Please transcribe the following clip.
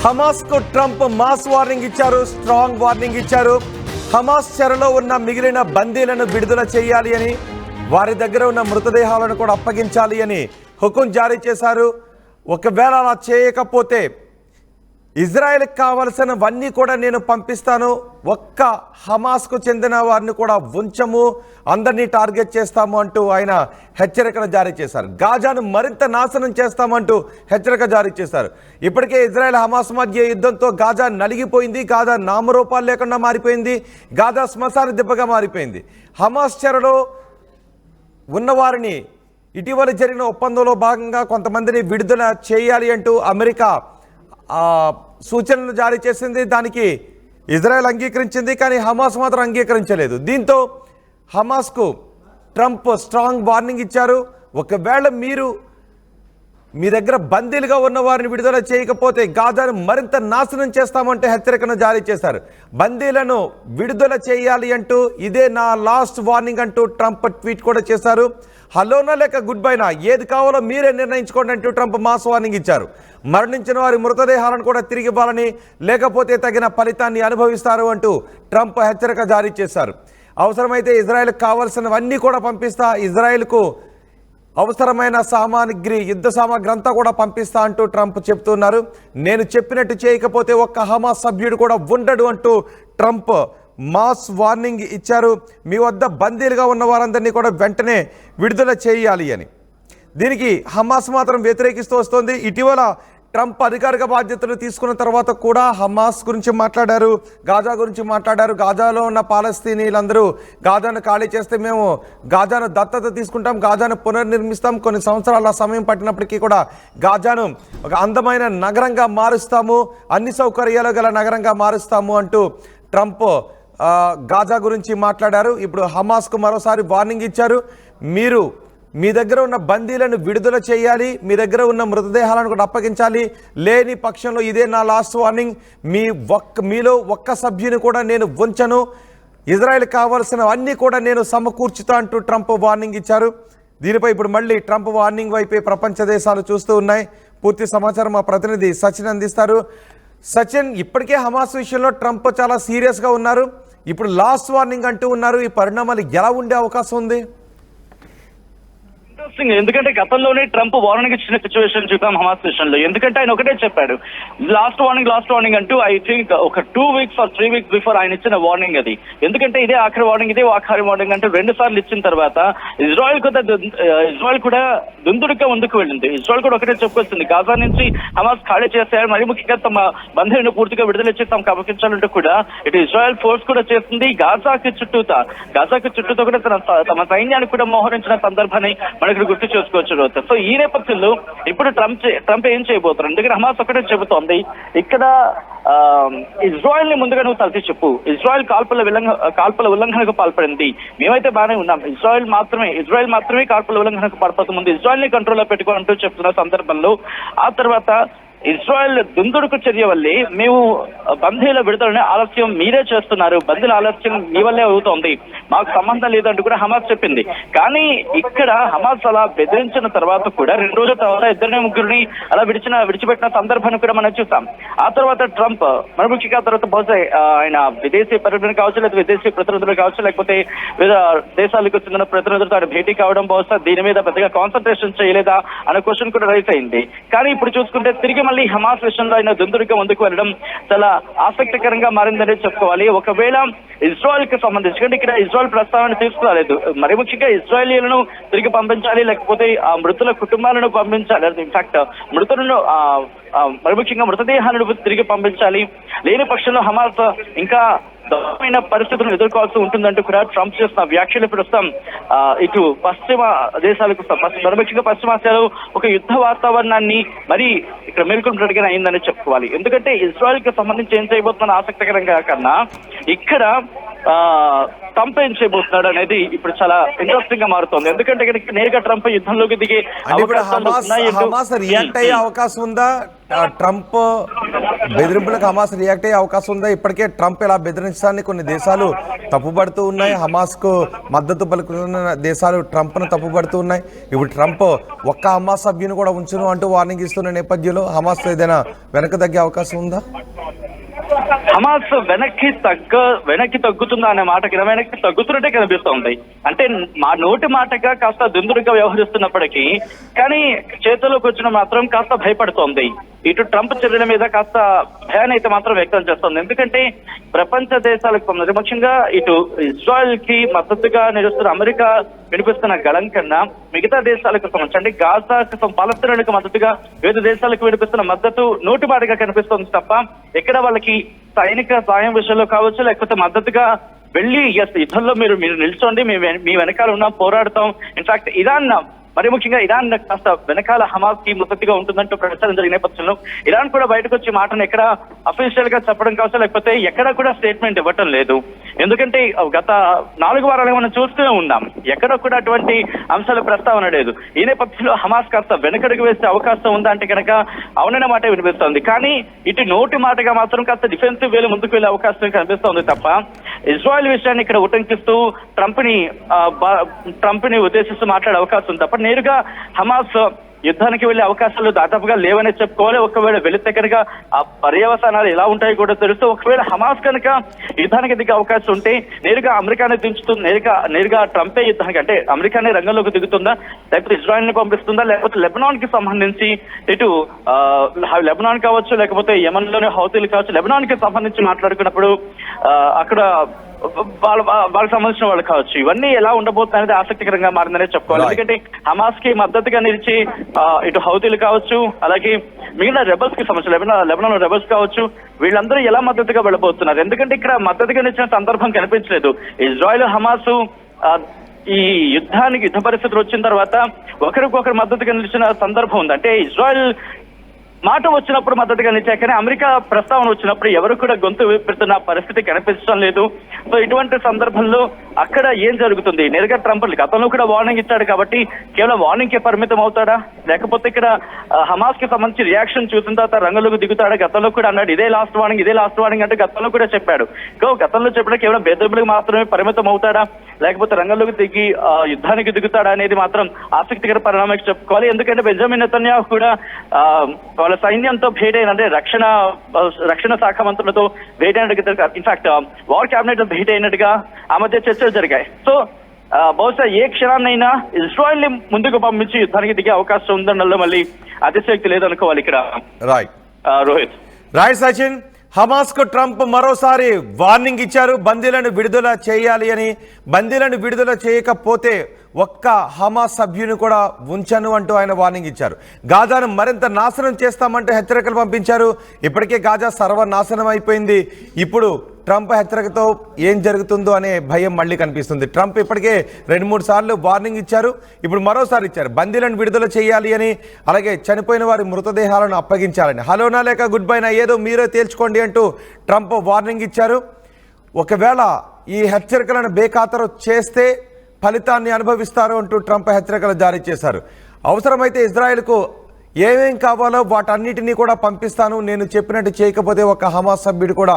Hamas కు Trump mass warning ఇచ్చారు, strong warning ఇచ్చారు. హమాస్ చెరలో ఉన్న మిగిలిన బందీలను విడుదల చేయాలి అని, వారి దగ్గర ఉన్న మృతదేహాలను కూడా అప్పగించాలి అని హుకుం జారీ చేశారు. ఒకవేళ అలా చేయకపోతే ఇజ్రాయెల్కి కావలసినవన్నీ కూడా నేను పంపిస్తాను, ఒక్క హమాస్కు చెందిన వారిని కూడా ఉంచము, అందరినీ టార్గెట్ చేస్తాము అంటూ ఆయన హెచ్చరికలు జారీ చేశారు. గాజాను మరింత నాశనం చేస్తామంటూ హెచ్చరిక జారీ చేశారు. ఇప్పటికే ఇజ్రాయెల్ హమాస్ మధ్య యుద్ధంతో గాజా నలిగిపోయింది, గాజా నామరూపాలు లేకుండా మారిపోయింది, గాజా శ్మశాన దిబ్బగా మారిపోయింది. హమాస్ చెరలో ఉన్నవారిని ఇటీవల జరిగిన ఒప్పందంలో భాగంగా కొంతమందిని విడుదల చేయాలి అంటూ అమెరికా సూచనలు జారీ చేసింది. దానికి ఇజ్రాయెల్ అంగీకరించింది, కానీ హమాస్ మాత్రం అంగీకరించలేదు. దీంతో హమాస్కు ట్రంప్ స్ట్రాంగ్ వార్నింగ్ ఇచ్చారు. ఒకవేళ మీ దగ్గర బందీలుగా ఉన్న వారిని విడుదల చేయకపోతే గాజాను మరింత నాశనం చేస్తామంటే హెచ్చరికను జారీ చేశారు. బందీలను విడుదల చేయాలి అంటూ ఇదే నా లాస్ట్ వార్నింగ్ అంటూ ట్రంప్ ట్వీట్ కూడా చేశారు. హలోనా లేక గుడ్ బైనా, ఏది కావాలో మీరే నిర్ణయించుకోండి అంటూ ట్రంప్ మాస్ వార్నింగ్ ఇచ్చారు. మరణించిన వారి మృతదేహాలను కూడా తిరిగి ఇవ్వాలని, లేకపోతే తగిన ఫలితాన్ని అనుభవిస్తారు అంటూ ట్రంప్ హెచ్చరిక జారీ చేశారు. అవసరమైతే ఇజ్రాయెల్కి కావాల్సినవన్నీ కూడా పంపిస్తా, ఇజ్రాయెల్కు అవసరమైన సామాగ్రి, యుద్ధ సామాగ్రి అంతా కూడా పంపిస్తా అంటూ ట్రంప్ చెప్తున్నారు. నేను చెప్పినట్టు చేయకపోతే ఒక్క హమాస్ సభ్యుడు కూడా ఉండడు అంటూ ట్రంప్ మాస్ వార్నింగ్ ఇచ్చారు. మీ వద్ద బందీలుగా ఉన్న వారందరినీ కూడా వెంటనే విడుదల చేయాలి అని. దీనికి హమాస్ మాత్రం వ్యతిరేకిస్తూ వస్తోంది. ఇటీవల ట్రంప్ అధికారిక బాధ్యతలు తీసుకున్న తర్వాత కూడా హమాస్ గురించి మాట్లాడారు, గాజా గురించి మాట్లాడారు. గాజాలో ఉన్న పాలస్తీనీలందరూ గాజాను ఖాళీ చేస్తే మేము గాజాను దత్తత తీసుకుంటాం, గాజాను పునర్నిర్మిస్తాం, కొన్ని సంవత్సరాల సమయం పట్టినప్పటికీ కూడా గాజాను ఒక అందమైన నగరంగా మారుస్తాము, అన్ని సౌకర్యాలు గల నగరంగా మారుస్తాము అంటూ ట్రంప్ గాజా గురించి మాట్లాడారు. ఇప్పుడు హమాస్కు మరోసారి వార్నింగ్ ఇచ్చారు. మీ దగ్గర ఉన్న బందీలను విడుదల చేయాలి, మీ దగ్గర ఉన్న మృతదేహాలను కూడా అప్పగించాలి, లేని పక్షంలో ఇదే నా లాస్ట్ వార్నింగ్, మీలో ఒక్క సభ్యుని కూడా నేను ఉంచను, ఇజ్రాయెల్ కావాల్సిన అన్నీ కూడా నేను సమకూర్చుతా అంటూ ట్రంప్ వార్నింగ్ ఇచ్చారు. దీనిపై ఇప్పుడు మళ్ళీ ట్రంప్ వార్నింగ్ వైపే ప్రపంచ దేశాలు చూస్తూ ఉన్నాయి. పూర్తి సమాచారం మా ప్రతినిధి సచిన్ అందిస్తారు. సచిన్, ఇప్పటికే హమాస్ విషయంలో ట్రంప్ చాలా సీరియస్గా ఉన్నారు, ఇప్పుడు లాస్ట్ వార్నింగ్ అంటూ ఉన్నారు. ఈ పరిణామాలు ఎలా ఉండే అవకాశం ఉంది? ఎందుకంటే గతంలోనే ట్రంప్ వార్నింగ్ ఇచ్చిన సిచ్యువేషన్ చూద్దాం హమాస్ విషయంలో. ఎందుకంటే ఆయన ఒకటే చెప్పాడు, లాస్ట్ వార్నింగ్ అంటూ ఐ థింక్ ఒక 2 weeks or 3 weeks బిఫోర్ ఆయన ఇచ్చిన వార్నింగ్ అది. ఎందుకంటే ఇదే ఆఖరి వార్నింగ్ అంటూ 2 సార్లు ఇచ్చిన తర్వాత ఇజ్రాయెల్ కూడా దుందుడుగా ముందుకు వెళ్ళింది. ఇజ్రాయెల్ కూడా ఒకటే చెప్పుకొస్తుంది, గాజా నుంచి హమాస్ ఖాళీ చేశారు, మరి ముఖ్యంగా తమ బంధువులను పూర్తిగా విడుదల చేసి తమకు అప్పగించాలంటూ కూడా ఇటు ఇజ్రాయెల్ ఫోర్స్ కూడా చేస్తుంది. గాజాకి చుట్టూతో కూడా తమ సైన్యాన్ని కూడా మోహరించిన సందర్భాన్ని మనకి గుర్తు చేసుకోవచ్చు. సో ఈ నేపథ్యంలో ఇప్పుడు ట్రంప్ ఏం చేయబోతున్నారు? ఎందుకంటే హమాస్ ఒకటే చెబుతోంది, ఇక్కడ ఇజ్రాయెల్ ని ముందుగా నువ్వు తలచి చెప్పు, ఇజ్రాయెల్ కాల్పుల ఉల్లంఘనకు పాల్పడింది, మేమైతే బాగానే ఉన్నాం, ఇజ్రాయెల్ మాత్రమే కాల్పుల ఉల్లంఘనకు పాల్పడుతుంది, ముందు ఇజ్రాయెల్ ని కంట్రోల్లో పెట్టుకోవాలంటూ చెప్తున్న సందర్భంలో ఆ తర్వాత ఇజ్రాయెల్ దుందుడుకు చర్య వల్లే మేము బందీల విడుదలని ఆలస్యం మీరే చేస్తున్నారు, బందీల ఆలస్యం మీ వల్లే అవుతోంది, మాకు సంబంధం లేదంటూ కూడా హమాస్ చెప్పింది. కానీ ఇక్కడ హమాస్ అలా బెదిరించిన తర్వాత కూడా 2 రోజుల తర్వాత 2-3 అలా విడిచిపెట్టిన సందర్భాన్ని కూడా మనం చూసాం. ఆ తర్వాత ట్రంప్ మన ముఖ్యంగా తర్వాత బహుశా ఆయన విదేశీ పర్యటన కావచ్చు, లేదా విదేశీ ప్రతినిధులు కావచ్చు, లేకపోతే వివిధ దేశాలకు చెందిన ప్రతినిధులతో ఆయన భేటీ కావడం బహుశా దీని మీద పెద్దగా కాన్సన్ట్రేషన్ చేయలేదా అనే క్వశ్చన్ కూడా రైజ్ అయింది. కానీ ఇప్పుడు చూసుకుంటే తిరిగి మళ్ళీ హమాస్ విషయంలో ఆయన దుందుడుగా ముందుకు వెళ్ళడం చాలా ఆసక్తికరంగా మారిందనే చెప్పుకోవాలి. ఒకవేళ ఇజ్రాయెల్ కి సంబంధించి, అంటే ఇక్కడ ఇజ్రాయెల్ ప్రస్తావన తీసుకురాలేదు, మరి ముఖ్యంగా ఇజ్రాయేలీలను తిరిగి పంపించాలి, లేకపోతే ఆ మృతుల కుటుంబాలను పంపించాలి, ఇన్ఫాక్ట్ మృతులను మరి ముఖ్యంగా మృతదేహాలను తిరిగి పంపించాలి, లేని పక్షంలో హమాస్ ఇంకా దారుణమైన పరిస్థితులను ఎదుర్కోవాల్సి ఉంటుందంటూ కూడా ట్రంప్ చేసిన వ్యాఖ్యలు ప్రస్తుతం ఇటు పశ్చిమ దేశాలకు ముఖ్యంగా పశ్చిమాసియాలో ఒక యుద్ధ వాతావరణాన్ని మరి ఇక్కడ మేల్కొన్నట్టుగా అయిందని చెప్పుకోవాలి. ఎందుకంటే ఇజ్రాయెల్ కి సంబంధించి ఏం చేయబోతున్న ఆసక్తికరంగా కన్నా ఇక్కడ ట్రంప్ ఏం చేయబోతున్నాడు అనేది ఇప్పుడు చాలా ఇంట్రెస్టింగ్ గా మారుతోంది. ఎందుకంటే ఇక్కడ నేరుగా ట్రంప్ యుద్ధంలోకి దిగే అంటే ఇప్పుడు అవకాశాలు హమాస్ రియాక్ట్ అయ్యే అవకాశం ఉందా? ట్రంప్ బెదిరింపులకు హమాస్ రియాక్ట్ అయ్యే అవకాశం ఉందా? ఇప్పటికే ట్రంప్ ఇలా బెదిరించడాన్ని కొన్ని దేశాలు తప్పుపడుతూ ఉన్నాయి. హమాస్ కు మద్దతు పలుకుతున్న దేశాలు ట్రంప్ ను తప్పుపడుతూ ఉన్నాయి. ఇప్పుడు ట్రంప్ ఒక్క హమాస్ సభ్యుని కూడా ఉంచును అంటూ వార్నింగ్ ఇస్తున్న నేపథ్యంలో హమాస్ ఏదైనా వెనక తగ్గే అవకాశం ఉందా? హమాస్ వెనక్కి తగ్గుతుందా అనే మాటకి వెనక్కి తగ్గుతున్నట్టే కనిపిస్తోంది. అంటే మా నోటి మాటగా కాస్త దుందుడుగా వ్యవహరిస్తున్నప్పటికీ కానీ చేతుల్లోకి వచ్చిన మాత్రం కాస్త భయపడుతోంది. ఇటు ట్రంప్ చర్యల మీద కాస్త భయాన్ని అయితే మాత్రం వ్యక్తం చేస్తోంది. ఎందుకంటే ప్రపంచ దేశాలకు ముఖ్యంగా ఇటు ఇజ్రాయెల్ కి మద్దతుగా నిలుస్తున్న అమెరికా వినిపిస్తున్న గళం కన్నా మిగతా దేశాలకు సంబంధించి అంటే గాజాకు పాలస్తీనాలకు మద్దతుగా వివిధ దేశాలకు వినిపిస్తున్న మద్దతు నోటి మాటగా కనిపిస్తోంది తప్ప ఎక్కడ వాళ్ళకి సైనిక సాయం విషయంలో కావచ్చు లేకపోతే మద్దతుగా వెళ్ళి యుద్ధంలో మీరు నిల్చోండి, మీ వెనకాల ఉన్నాం, పోరాడతాం. ఇన్ఫాక్ట్ ఇరాన్ మరి ముఖ్యంగా ఇరాన్ కాస్త వెనకాల హమాస్ కి మద్దతుగా ఉంటుందంటూ ప్రచారం జరిగిన నేపథ్యంలో ఇరాన్ కూడా బయటకు వచ్చి మాటను ఎక్కడ అఫీషియల్ గా చెప్పడం కావచ్చు లేకపోతే ఎక్కడ కూడా స్టేట్మెంట్ ఇవ్వటం లేదు. ఎందుకంటే గత 4 వారాలుగా మనం చూస్తూనే ఉన్నాం, ఎక్కడ కూడా అటువంటి అంశాల ప్రస్తావన లేదు. ఈ నేపథ్యంలో హమాస్ కాస్త వెనకడుగు వేసే అవకాశం ఉందా అంటే కనుక అవుననే మాట వినిపిస్తోంది. కానీ ఇటు నోటి మాటగా మాత్రం కాస్త డిఫెన్సివ్ వేలు ముందుకు వెళ్లే అవకాశం కనిపిస్తోంది తప్ప ఇజ్రాయెల్ విషయాన్ని ఇక్కడ ఉటంకిస్తూ ట్రంప్ ని ఉద్దేశిస్తూ మాట్లాడే అవకాశం ఉంది తప్ప నేరుగా హమాస్ యుద్ధానికి వెళ్లే అవకాశాలు దాదాపుగా లేవనే చెప్పుకోవాలి. ఒకవేళ వెళితే కనుక ఆ పర్యవసానాలు ఎలా ఉంటాయో కూడా తెలుస్తూ ఒకవేళ హమాస్ కనుక యుద్ధానికి దిగే అవకాశం ఉంటే నేరుగా అమెరికానే దించుతుంది, నేరుగా ట్రంపే యుద్ధానికి అంటే అమెరికానే రంగంలోకి దిగుతుందా లేకపోతే ఇజ్రాయెల్ ని పంపిస్తుందా లేకపోతే లెబనాన్ కి సంబంధించి ఇటు లెబనాన్ కావచ్చు లేకపోతే యెమెన్ లోని హౌతీలు కావచ్చు లెబనాన్ కి సంబంధించి మాట్లాడుకున్నప్పుడు అక్కడ వాళ్ళకి సంబంధించిన వాళ్ళు కావచ్చు ఇవన్నీ ఎలా ఉండబోతుంది అనేది ఆసక్తికరంగా మారిందనే చెప్పుకోవాలి. ఎందుకంటే హమాస్ కి మద్దతుగా నిలిచి ఇటు హౌతీలు కావచ్చు అలాగే మిగిలిన రెబల్స్ కి సంబంధించిన లెబనాన్ రెబల్స్ కావచ్చు వీళ్ళందరూ ఎలా మద్దతుగా వెళ్ళబోతున్నారు. ఎందుకంటే ఇక్కడ మద్దతుగా నిలిచిన సందర్భం కనిపించలేదు. ఇజ్రాయెల్ హమాస్ ఈ యుద్ధ పరిస్థితులు వచ్చిన తర్వాత ఒకరికొకరు మద్దతుగా నిలిచిన సందర్భం ఉంది. అంటే ఇజ్రాయెల్ మాట వచ్చినప్పుడు మద్దతుగా నిలిచాయి కానీ అమెరికా ప్రస్తావన వచ్చినప్పుడు ఎవరు కూడా గొంతు విప్పుతున్న పరిస్థితి కనిపించడం లేదు. సో ఇటువంటి సందర్భంలో అక్కడ ఏం జరుగుతుంది? నేరుగా ట్రంప్ గతంలో కూడా వార్నింగ్ ఇచ్చాడు కాబట్టి కేవలం వార్నింగ్ కే పరిమితం అవుతాడా లేకపోతే ఇక్కడ హమాస్ కి సంబంధించి రియాక్షన్ చూసిన తర్వాత రంగంలోకి దిగుతాడా? గతంలో కూడా అన్నాడు ఇదే లాస్ట్ వార్నింగ్ అంటే గతంలో కూడా చెప్పాడు. గతంలో చెప్పిన కేవలం బెదిరింపులకు మాత్రమే పరిమితం అవుతాడా లేకపోతే రంగంలోకి దిగి యుద్ధానికి దిగుతాడా అనేది మాత్రం ఆసక్తికర పరిణామానికి చెప్పుకోవాలి. ఎందుకంటే బెంజమిన్ నెతన్యాహు కూడా వాళ్ళ సైన్యంతో భేటీ అయిన అంటే రక్షణ శాఖ మంత్రులతో భేటీ అయినట్టుగా ఇన్ఫాక్ట్ వార్ క్యాబినెట్ లో భేటీ అయినట్టుగా ఆ మధ్య చర్చలు జరిగాయి. సో బహుశా ఏ క్షణాన్నైనా ఇజ్రాయెల్ ని ముందుకు పంపించి యుద్ధానికి దిగే అవకాశం ఉందన్నలో మళ్ళీ అతిశక్తి లేదనుకోవాలి ఇక్కడ. రోహిత్ రైట్ సచిన్, హమాస్ కు ట్రంప్ మరోసారి వార్నింగ్ ఇచ్చారు, బందీలను విడుదల చేయాలి అని. బందీలను విడుదల చేయకపోతే ఒక్క హమాస్ సభ్యుని కూడా ఉంచను అంటూ ఆయన వార్నింగ్ ఇచ్చారు. గాజాను మరింత నాశనం చేస్తామంటూ హెచ్చరికలు పంపించారు. ఇప్పటికే గాజా సర్వనాశనం అయిపోయింది. ఇప్పుడు ట్రంప్ హెచ్చరికతో ఏం జరుగుతుందో అనే భయం మళ్ళీ కనిపిస్తుంది. ట్రంప్ ఇప్పటికే 2-3 సార్లు వార్నింగ్ ఇచ్చారు, ఇప్పుడు మరోసారి ఇచ్చారు. బందీలను విడుదల చేయాలి అని, అలాగే చనిపోయిన వారి మృతదేహాలను అప్పగించాలని. హలోనా లేక గుడ్ బైనా ఏదో మీరే తేల్చుకోండి అంటూ ట్రంప్ వార్నింగ్ ఇచ్చారు. ఒకవేళ ఈ హెచ్చరికలను బేఖాతరు చేస్తే ఫలితాన్ని అనుభవిస్తారు అంటూ ట్రంప్ హెచ్చరికలు జారీ చేశారు. అవసరమైతే ఇజ్రాయెల్కు ఏమేం కావాలో వాటన్నిటినీ కూడా పంపిస్తాను, నేను చెప్పినట్టు చేయకపోతే ఒక హమాస్ సభ్యుడు కూడా